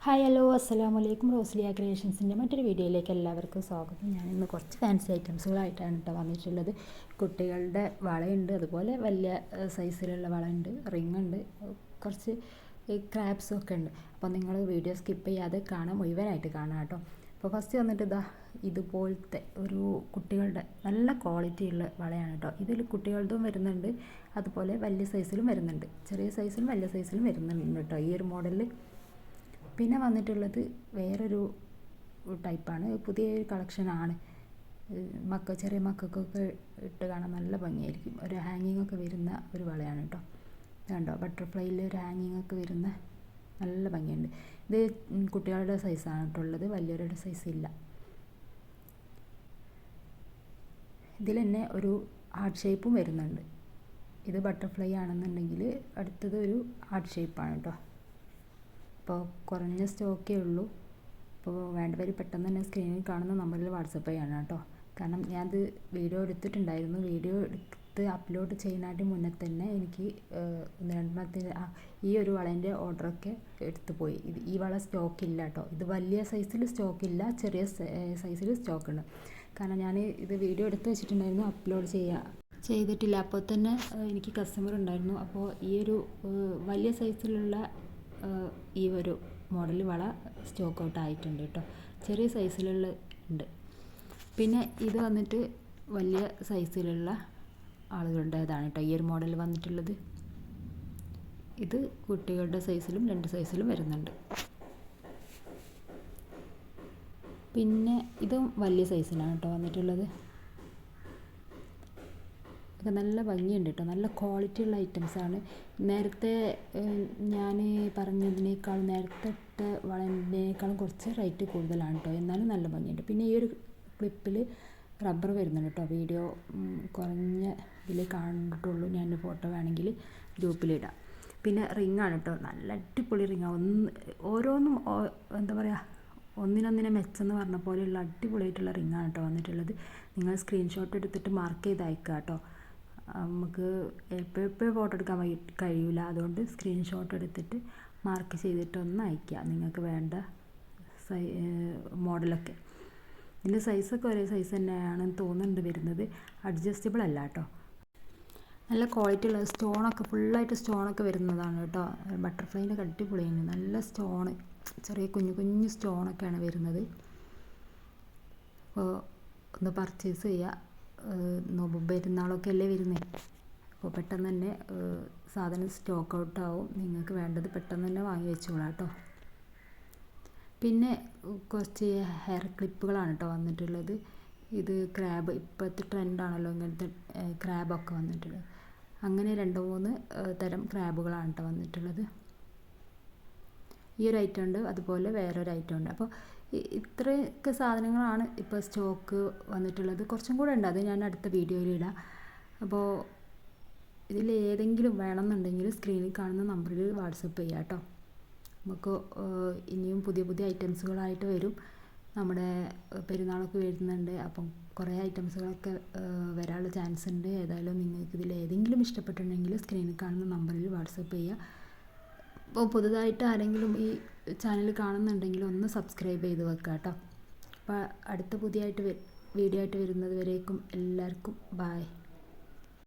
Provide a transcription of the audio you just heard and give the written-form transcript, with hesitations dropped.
Hi hello അസ്സലാമു അലൈക്കും. റോസ്ലിയ ക്രിയേഷൻസിൻ്റെ മറ്റൊരു വീഡിയോയിലേക്ക് എല്ലാവർക്കും സ്വാഗതം. ഞാനിന്ന് കുറച്ച് ഫാൻസി ഐറ്റംസുകളായിട്ടാണ് കേട്ടോ വന്നിട്ടുള്ളത്. കുട്ടികളുടെ വളയുണ്ട്, അതുപോലെ വലിയ സൈസിലുള്ള വളയുണ്ട്, റിങ് ഉണ്ട്, കുറച്ച് ക്രാബ്സും ഒക്കെ ഉണ്ട്. അപ്പോൾ നിങ്ങൾ വീഡിയോ സ്കിപ്പ് ചെയ്യാതെ കാണാം, മുഴുവനായിട്ട് കാണാം കേട്ടോ. അപ്പോൾ ഫസ്റ്റ് വന്നിട്ട് ഇതുപോലത്തെ ഒരു കുട്ടികളുടെ നല്ല ക്വാളിറ്റി ഉള്ള വളയാണ് കേട്ടോ. ഇതിൽ കുട്ടികളുടെയും വരുന്നുണ്ട്, അതുപോലെ വലിയ സൈസിലും വരുന്നുണ്ട്, ചെറിയ സൈസിലും വലിയ സൈസിലും വരുന്നുണ്ട് കേട്ടോ ഈ ഒരു മോഡലിൽ. പിന്നെ വന്നിട്ടുള്ളത് വേറൊരു ടൈപ്പാണ്, പുതിയൊരു കളക്ഷനാണ്. ചെറിയ മക്കൾക്കൊക്കെ ഇട്ട് കാണാൻ നല്ല ഭംഗിയായിരിക്കും. ഒരു ഹാങ്ങിങ് ഒക്കെ വരുന്ന ഒരു വളയാണ് കേട്ടോ. കണ്ടോ, ബട്ടർഫ്ലൈയിൽ ഒരു ഹാങ്ങിങ് ഒക്കെ വരുന്ന നല്ല ഭംഗിയുണ്ട്. ഇത് കുട്ടികളുടെ സൈസാണ് കേട്ടോ ഉള്ളത്, വലിയവരുടെ സൈസ് ഇല്ല. ഇതിൽ തന്നെ ഒരു ഹാർട്ട് ഷേപ്പും വരുന്നുണ്ട്. ഇത് ബട്ടർഫ്ലൈ ആണെന്നുണ്ടെങ്കിൽ അടുത്തത് ഒരു ഹാർട്ട് ഷേപ്പാണ് കേട്ടോ. അപ്പോൾ കുറഞ്ഞ സ്റ്റോക്കേ ഉള്ളൂ. അപ്പോൾ വേണ്ടവർ പെട്ടെന്ന് തന്നെ സ്ക്രീനിൽ കാണുന്ന നമ്പറിൽ വാട്സപ്പ് ചെയ്യണം കേട്ടോ. കാരണം ഞാനത് വീഡിയോ എടുത്തിട്ടുണ്ടായിരുന്നു. വീഡിയോ എടുത്ത് അപ്ലോഡ് ചെയ്യുന്നതിന് മുന്നേ തന്നെ എനിക്ക് 2 ഈ ഒരു വളേൻ്റെ ഓർഡറൊക്കെ എടുത്തു പോയി. ഈ വള സ്റ്റോക്കില്ല കേട്ടോ. ഇത് വലിയ സൈസിൽ സ്റ്റോക്കില്ല, ചെറിയ സൈസിൽ സ്റ്റോക്കുണ്ട്. കാരണം ഞാൻ ഇത് വീഡിയോ എടുത്ത് വെച്ചിട്ടുണ്ടായിരുന്നു, അപ്ലോഡ് ചെയ്തിട്ടില്ല. അപ്പോൾ തന്നെ എനിക്ക് കസ്റ്റമർ ഉണ്ടായിരുന്നു. അപ്പോൾ ഈ ഒരു വലിയ സൈസിലുള്ള ഈ ഒരു മോഡൽ വള സ്റ്റോക്ക് ഔട്ട് ആയിട്ടുണ്ട് കേട്ടോ. ചെറിയ സൈസിലുള്ള ഉണ്ട്. പിന്നെ ഇത് വന്നിട്ട് വലിയ സൈസിലുള്ള ആളുകളുടേതാണ് കേട്ടോ ഈ ഒരു മോഡൽ വന്നിട്ടുള്ളത്. ഇത് കുട്ടികളുടെ സൈസിലും 2 സൈസിലും വരുന്നുണ്ട്. പിന്നെ ഇതും വലിയ സൈസിലാണ് കേട്ടോ വന്നിട്ടുള്ളത്. ഒക്കെ നല്ല ഭംഗിയുണ്ട് കേട്ടോ, നല്ല ക്വാളിറ്റി ഉള്ള ഐറ്റംസാണ്. നേരത്തെ ഞാൻ പറഞ്ഞതിനേക്കാളും നേരത്തെ ഇട്ട വളേനേക്കാളും കുറച്ച് റേറ്റ് കൂടുതലാണ് കേട്ടോ, എന്നാലും നല്ല ഭംഗിയുണ്ട്. പിന്നെ ഈ ഒരു ക്ലിപ്പിൽ റബ്ബർ വരുന്നുണ്ട് കേട്ടോ. വീഡിയോ കുറഞ്ഞ ഇതിൽ കണ്ടിട്ടുള്ളൂ. ഞാൻ ഫോട്ടോ വേണമെങ്കിൽ ഗ്രൂപ്പിലിടാം. പിന്നെ റിങ്ങാണ് കേട്ടോ, നല്ല അടിപൊളി റിങ്ങാണ്. ഓരോന്നും എന്താ പറയുക, ഒന്നിനൊന്നിനെ മെച്ചെന്ന് പറഞ്ഞ പോലെയുള്ള അടിപൊളിയായിട്ടുള്ള റിങ്ങാണ് കേട്ടോ വന്നിട്ടുള്ളത്. നിങ്ങൾ സ്ക്രീൻഷോട്ട് എടുത്തിട്ട് മാർക്ക് ചെയ്ത് അയക്കുക കേട്ടോ. നമുക്ക് എപ്പോഴും ഫോട്ടോ എടുക്കാൻ കഴിയില്ല, അതുകൊണ്ട് സ്ക്രീൻഷോട്ട് എടുത്തിട്ട് മാർക്ക് ചെയ്തിട്ടൊന്ന് അയക്കുക നിങ്ങൾക്ക് വേണ്ട മോഡലൊക്കെ. ഇതിൻ്റെ സൈസൊക്കെ ഒരേ സൈസ് തന്നെയാണെന്ന് തോന്നുന്നുണ്ട് വരുന്നത്, അഡ്ജസ്റ്റബിൾ അല്ല കേട്ടോ. നല്ല ക്വാളിറ്റി ഉള്ള സ്റ്റോണൊക്കെ ഫുള്ളായിട്ട് സ്റ്റോണൊക്കെ വരുന്നതാണ് കേട്ടോ. ബട്ടർഫ്ലൈൻ്റെ അടിപൊളിയാണ്, നല്ല സ്റ്റോണ്, ചെറിയ കുഞ്ഞു സ്റ്റോണൊക്കെയാണ് വരുന്നത്. അപ്പോൾ ഒന്ന് പർച്ചേസ് ചെയ്യുക. പെരുന്നാളൊക്കെ അല്ലേ വരുന്നത്, അപ്പോൾ പെട്ടെന്ന് തന്നെ സാധനം സ്റ്റോക്ക് ഔട്ട് ആവും. നിങ്ങൾക്ക് വേണ്ടത് പെട്ടെന്ന് തന്നെ വാങ്ങി വെച്ചോളാം കേട്ടോ. പിന്നെ കുറച്ച് ഹെയർ ക്ലിപ്പുകളാണ് കേട്ടോ വന്നിട്ടുള്ളത്. ഇത് ക്രാബ്, ഇപ്പോഴത്തെ ട്രെൻഡാണല്ലോ ഇങ്ങനത്തെ ക്രാബൊക്കെ വന്നിട്ടുള്ളത്. അങ്ങനെ 2-3 തരം ക്രാബുകളാണ് കേട്ടോ വന്നിട്ടുള്ളത്. ഈ ഒരു ഐറ്റം ഉണ്ട്, അതുപോലെ വേറൊരു ഐറ്റം ഉണ്ട്. അപ്പോൾ ഇത്രയൊക്കെ സാധനങ്ങളാണ് ഇപ്പോൾ സ്റ്റോക്ക് വന്നിട്ടുള്ളത്. കുറച്ചും കൂടെ ഉണ്ട്, അത് ഞാൻ അടുത്ത വീഡിയോയിൽ ഇടാം. അപ്പോൾ ഇതിൽ ഏതെങ്കിലും വേണമെന്നുണ്ടെങ്കിൽ സ്ക്രീനിൽ കാണുന്ന നമ്പറിൽ വാട്സപ്പ് ചെയ്യാം കേട്ടോ. നമുക്ക് ഇനിയും പുതിയ ഐറ്റംസുകളായിട്ട് വരും. നമ്മുടെ പെരുന്നാളൊക്കെ വരുന്നുണ്ട്, അപ്പം കുറേ ഐറ്റംസുകളൊക്കെ വരാനുള്ള ചാൻസ് ഉണ്ട്. ഏതായാലും നിങ്ങൾക്ക് ഇതിൽ ഏതെങ്കിലും ഇഷ്ടപ്പെട്ടിട്ടുണ്ടെങ്കിൽ സ്ക്രീനിൽ കാണുന്ന നമ്പറിൽ വാട്സപ്പ് ചെയ്യുക. അപ്പോൾ പുതുതായിട്ട് ആരെങ്കിലും ഈ ചാനൽ കാണുന്നുണ്ടെങ്കിൽ ഒന്ന് സബ്സ്ക്രൈബ് ചെയ്ത് വെക്കുക കേട്ടോ. അപ്പോൾ അടുത്ത വീഡിയോ ആയിട്ട് വരുന്നത് വരേക്കും എല്ലാവർക്കും ബായ്.